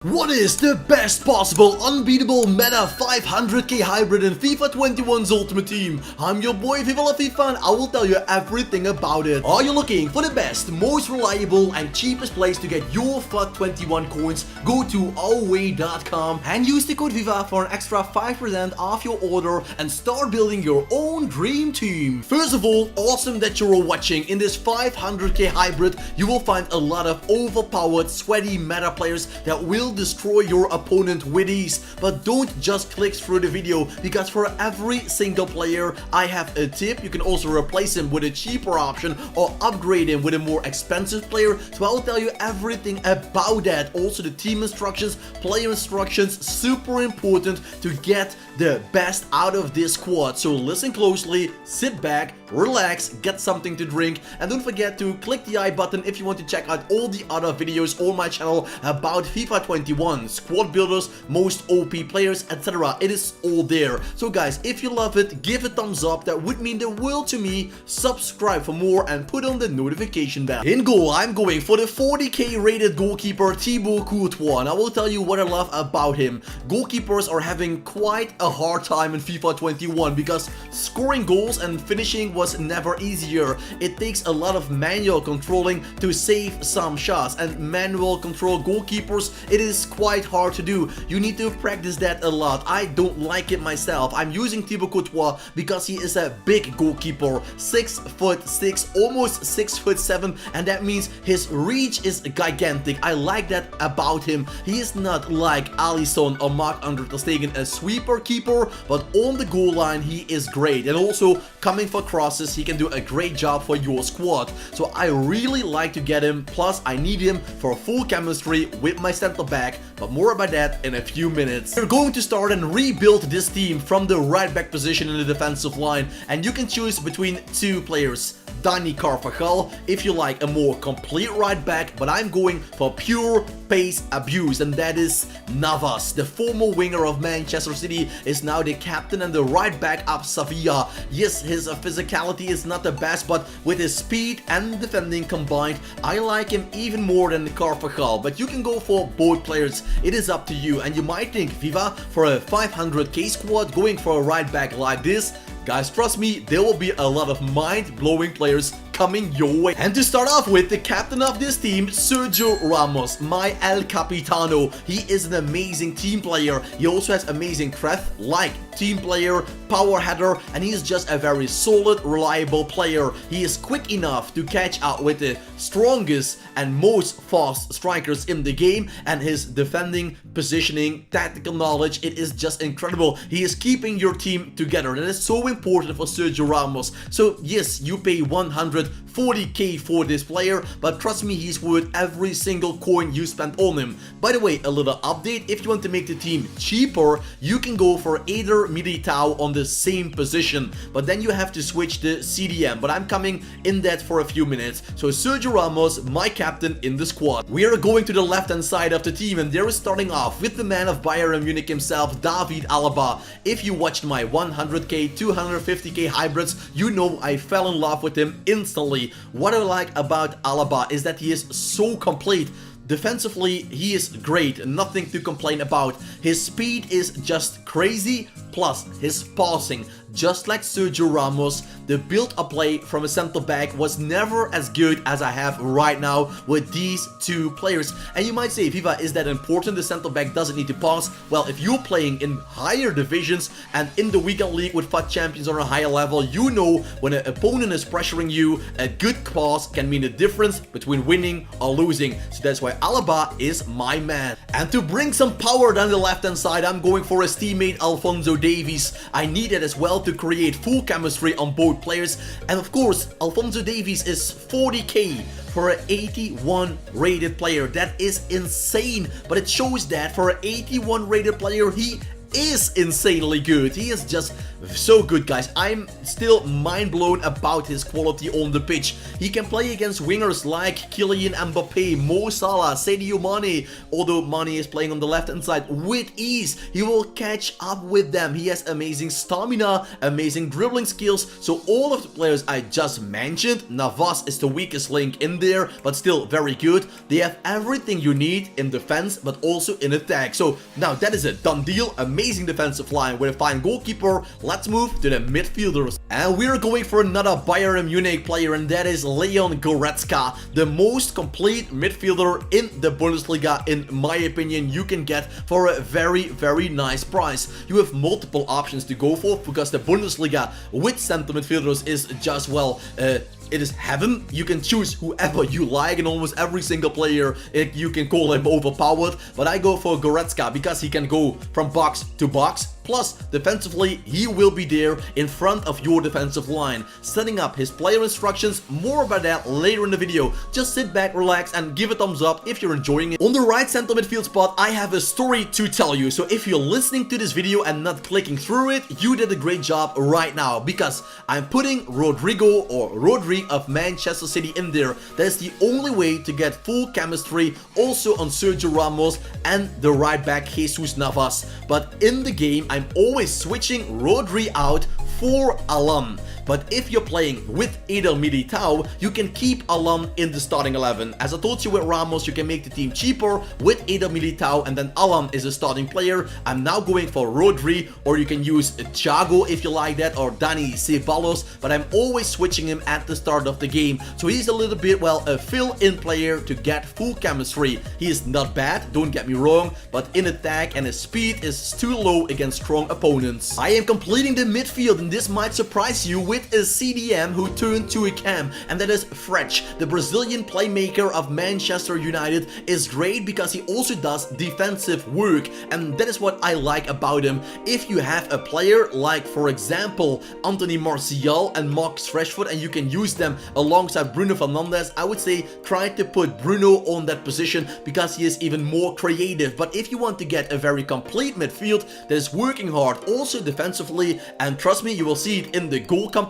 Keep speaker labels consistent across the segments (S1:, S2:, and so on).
S1: What is the best possible unbeatable meta 500k hybrid in FIFA 21's Ultimate Team? I'm your boy FIFA and I will tell you everything about it. Are you looking for the best, most reliable and cheapest place to get your FUT 21 coins? Go to Away.com and use the code FIFA for an extra 5% off your order and start building your own dream team. First of all, awesome that you're watching. In this 500k hybrid, you will find a lot of overpowered, sweaty meta players that will destroy your opponent with ease. But don't just click through the video, because for every single player I have a tip. You can also replace him with a cheaper option or upgrade him with a more expensive player. So I'll tell you everything about that. Also the team instructions, player instructions, super important to get the best out of this squad. So listen closely, sit back, relax, get something to drink, and don't forget to click the I button if you want to check out all the other videos on my channel about FIFA 21, squad builders, most OP players, etc. It is all there. So guys, if you love it, give a thumbs up. That would mean the world to me. Subscribe for more and put on the notification bell. In goal, I'm going for the 40k rated goalkeeper Thibaut Courtois, and I will tell you what I love about him. Goalkeepers are having quite a hard time in FIFA 21 because scoring goals and finishing was never easier. It takes a lot of manual controlling to save some shots, and manual control goalkeepers, it is quite hard to do. You need to practice that a lot. I don't like it myself. I'm using Thibaut Courtois because he is a big goalkeeper, 6'6", almost 6'7", and that means his reach is gigantic. I like that about him. He is not like Alisson or Marc-Andre ter Stegen, a sweeper keeper, but on the goal line he is great, and also coming for crosses he can do a great job for your squad. So I really like to get him, plus I need him for full chemistry with my center back, but more about that in a few minutes. We're going to start and rebuild this team from the right back position in the defensive line, and you can choose between two players. Dani Carvajal if you like a more complete right back, but I'm going for pure pace abuse, and that is Navas. The former winger of Manchester City is now the captain and the right back of Sevilla. Yes, his physicality is not the best, but with his speed and defending combined, I like him even more than Carvajal. But you can go for both players. It is up to you, and you might think, FIFA, for a 500k squad going for a right back like this, guys, trust me, there will be a lot of mind-blowing players coming your way. And to start off with, the captain of this team, Sergio Ramos, my El Capitano. He is an amazing team player. He also has amazing craft, like team player, power header, and he is just a very solid, reliable player. He is quick enough to catch up with the strongest and most fast strikers in the game, and his defending, positioning, tactical knowledge, it is just incredible. He is keeping your team together. That is so important for Sergio Ramos. So yes, you pay 140k for this player, but trust me, he's worth every single coin you spent on him. By the way, a little update: if you want to make the team cheaper, you can go for Eder Militao on the same position, but then you have to switch the CDM, but I'm coming in that for a few minutes. So Sergio Ramos, my captain in the squad. We are going to the left hand side of the team, and there is starting off with the man of Bayern Munich himself, David Alaba. If you watched my 100k, 250k hybrids, you know I fell in love with him instantly. What I like about Alaba is that he is so complete. Defensively, he is great, nothing to complain about. His speed is just crazy, plus his passing, just like Sergio Ramos, the build-up play from a center back was never as good as I have right now with these two players. And you might say, FIFA, is that important? The center back doesn't need to pass. Well, if you're playing in higher divisions and in the weekend league with FUT champions on a higher level, you know when an opponent is pressuring you, a good pass can mean the difference between winning or losing. So that's why Alaba is my man. And to bring some power down the left hand side, I'm going for his teammate Alphonso Davies. I need it as well to create full chemistry on both players. And of course, Alphonso Davies is 40k for an 81 rated player. That is insane, but it shows that for an 81 rated player, he is insanely good. He is just So good, guys. I'm still mind blown about his quality on the pitch. He can play against wingers like Kylian Mbappe, Mo Salah, Sadio Mane, although Mane is playing on the left hand side with ease. He will catch up with them. He has amazing stamina, amazing dribbling skills. So all of the players I just mentioned, Navas is the weakest link in there, but still very good. They have everything you need in defense, but also in attack. So now that is a done deal. Amazing defensive line with a fine goalkeeper. Let's move to the midfielders. And we're going for another Bayern Munich player, and that is Leon Goretzka, the most complete midfielder in the Bundesliga, in my opinion, you can get for a very nice price. You have multiple options to go for because the Bundesliga with center midfielders is just, well, it is heaven. You can choose whoever you like, and almost every single player, you can call him overpowered. But I go for Goretzka because he can go from box to box. Plus, defensively, he will be there in front of your defensive line, setting up his player instructions. More about that later in the video. Just sit back, relax, and give a thumbs up if you're enjoying it. On the right center midfield spot, I have a story to tell you. So if you're listening to this video and not clicking through it, you did a great job right now, because I'm putting Rodrigo, or Rodri of Manchester City, in there. That's the only way to get full chemistry also on Sergio Ramos and the right back Jesus Navas. But in the game, I'm always switching Rodri out for Alan. But if you're playing with Eder Militao, you can keep Alan in the starting 11. As I told you with Ramos, you can make the team cheaper with Eder Militao, and then Alan is a starting player. I'm now going for Rodri, or you can use Thiago if you like that, or Dani Ceballos, but I'm always switching him at the start of the game. So he's a little bit, well, a fill-in player to get full chemistry. He is not bad, don't get me wrong, but in attack and his speed is too low against strong opponents. I am completing the midfield, and this might surprise you, with a CDM who turned to a cam, and that is Fred. The Brazilian playmaker of Manchester United is great because he also does defensive work, and that is what I like about him. If you have a player like, for example, Anthony Martial and Marcus Rashford, and you can use them alongside Bruno Fernandes, I would say try to put Bruno on that position because he is even more creative. But if you want to get a very complete midfield that is working hard also defensively, and trust me, you will see it in the goal compilation,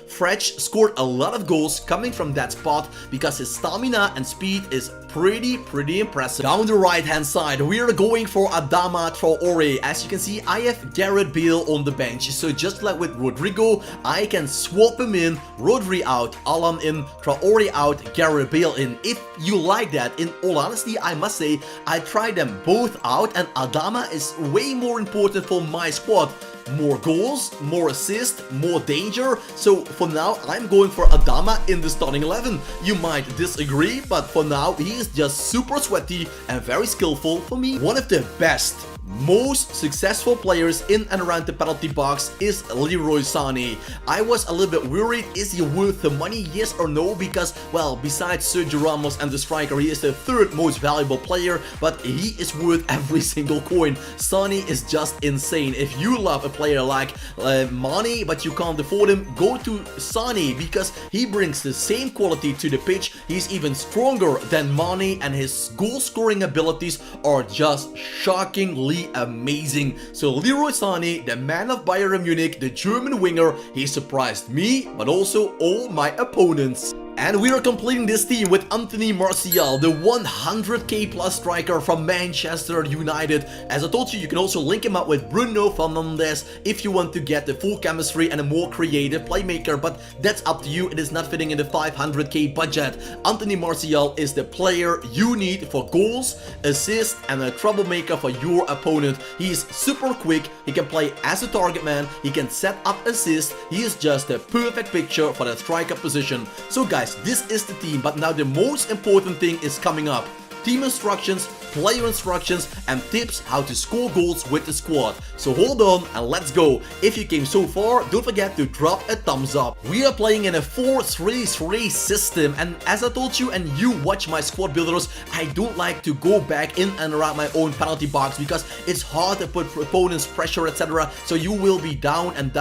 S1: Fred scored a lot of goals coming from that spot because his stamina and speed is pretty impressive. Down the right hand side, we are going for Adama Traore. As you can see, I have Gareth Bale on the bench, so just like with Rodrigo, I can swap him in, Rodri out, Alan in, Traore out, Gareth Bale in, if you like that. In all honesty, I must say I tried them both out, and Adama is way more important for my squad. More goals, more assists, more danger. So for now, I'm going for Adama in the starting 11. You might disagree, but for now, he is just super sweaty and very skillful for me. One of the best, most successful players in and around the penalty box is Leroy Sané. I was a little bit worried, is he worth the money, yes or no? Because, well, besides Sergio Ramos and the striker, he is the third most valuable player, but he is worth every single coin. Sané is just insane. If you love a player like Mane, but you can't afford him, go to Sané because he brings the same quality to the pitch. He's even stronger than Mane, and his goal scoring abilities are just shockingly amazing. So Leroy Sané, the man of Bayern Munich, the German winger, he surprised me, but also all my opponents. And we are completing this team with Anthony Martial, the 100k plus striker from Manchester United. As I told you, you can also link him up with Bruno Fernandes if you want to get the full chemistry and a more creative playmaker, but that's up to you. It is not fitting in the 500k budget. Anthony Martial is the player you need for goals, assists, and a troublemaker for your opponent. He is super quick, he can play as a target man, he can set up assists, he is just the perfect picture for the striker position. So guys, this is the team, but now the most important thing is coming up. Team instructions, player instructions, and tips how to score goals with the squad. So hold on and let's go. If you came so far, don't forget to drop a thumbs up. We are playing in a 4-3-3 system, and as I told you and you watch my squad builders, I don't like to go back in and around my own penalty box because it's hard to put opponents pressure, etc. So you will be down and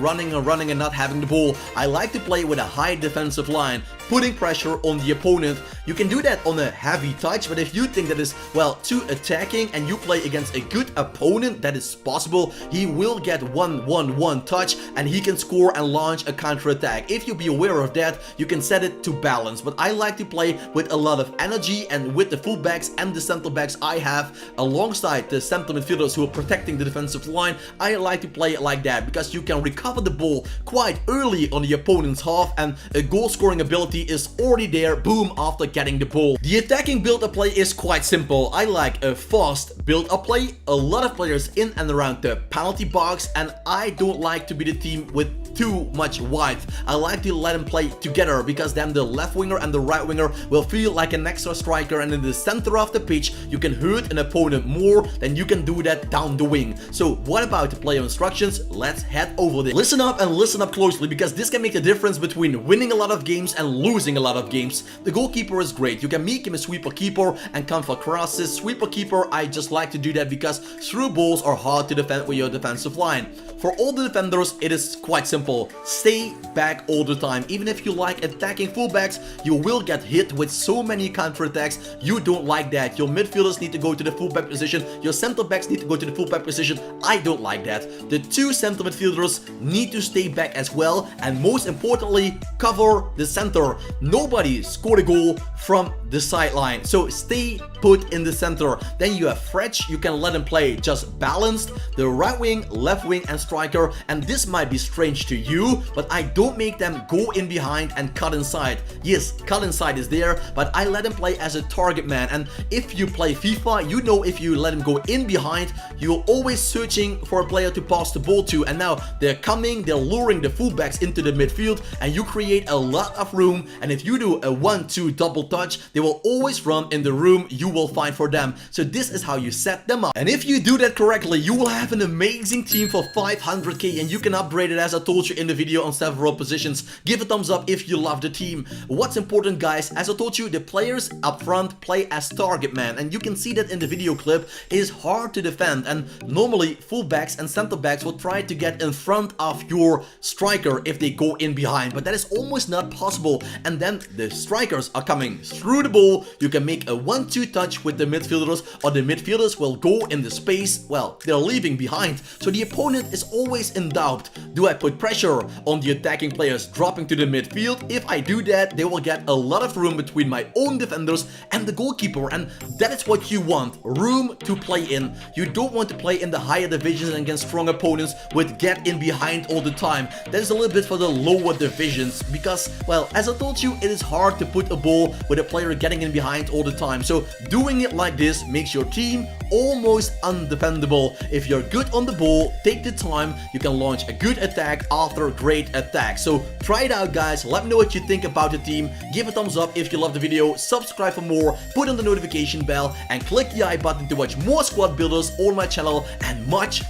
S1: running and not having the ball. I like to play with a high defensive line. putting pressure on the opponent. You can do that on a heavy touch, but if you think that is, well, too attacking and you play against a good opponent, that is possible. He will get 1-1-1 touch and he can score and launch a counter attack. If you be aware of that, you can set it to balance, but I like to play with a lot of energy, and with the fullbacks and the center backs I have alongside the center midfielders who are protecting the defensive line, I like to play it like that because you can recover the ball quite early on the opponent's half and a goal scoring ability is already there, boom, after getting the ball. The attacking build-up play is quite simple. I like a fast build-up play, a lot of players in and around the penalty box, and I don't like to be the team with too much width. I like to let them play together because then the left winger and the right winger will feel like an extra striker, and in the center of the pitch you can hurt an opponent more than you can do that down the wing. So what about the player instructions? Let's head over there. Listen up and listen up closely because this can make the difference between winning a lot of games and losing a lot of games. The goalkeeper is great. You can make him a sweeper keeper and come for crosses. Sweeper keeper, I just like to do that because through balls are hard to defend with your defensive line. For all the defenders, it is quite simple. Stay back all the time. Even if you like attacking fullbacks, you will get hit with so many counterattacks. You don't like that. Your midfielders need to go to the fullback position. Your center backs need to go to the fullback position. I don't like that. The two center midfielders need to stay back as well. And most importantly, cover the center. Nobody scored a goal from the sideline. So stay put in the center. Then you have Fretch. You can let him play just balanced. The right wing, left wing and striker. And this might be strange to you, but I don't make them go in behind and cut inside. Yes, cut inside is there, but I let him play as a target man. And if you play FIFA, you know if you let him go in behind, you're always searching for a player to pass the ball to. And now they're coming, they're luring the fullbacks into the midfield, and you create a lot of room. And if you do a 1-2 double touch, they will always run in the room you will find for them. So this is how you set them up. And if you do that correctly, you will have an amazing team for 500k, and you can upgrade it as I told you in the video on several positions. Give a thumbs up if you love the team. What's important, guys, as I told you, the players up front play as target man, and you can see that in the video clip. It is hard to defend, and normally fullbacks and center backs will try to get in front of your striker if they go in behind, but that is almost not possible. And then the strikers are coming through the ball. You can make a 1-2 touch with the midfielders, or the midfielders will go in the space. Well, they're leaving behind, so the opponent is always in doubt. Do I put pressure on the attacking players dropping to the midfield? If I do that, they will get a lot of room between my own defenders and the goalkeeper, and that is what you want, room to play in. You don't want to play in the higher divisions against strong opponents with get in behind all the time. That is a little bit for the lower divisions because, well, as I told you, it is hard to put a ball with a player getting in behind all the time. So doing it like this makes your team almost undefendable. If you're good on the ball, take the time, you can launch a good attack after a great attack. So try it out, guys. Let me know what you think about the team. Give a thumbs up if you love the video, subscribe for more, put on the notification bell, and click the I button to watch more squad builders on my channel and much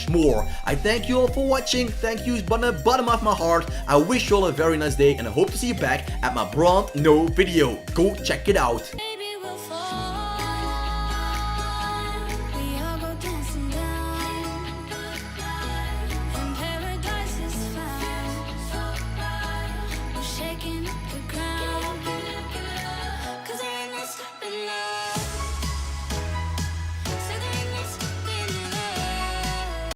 S1: more. I thank you all for watching. Thank you from the bottom of my heart. I wish you all a very nice day, and I hope to see you back at my brand new video. Go check it out.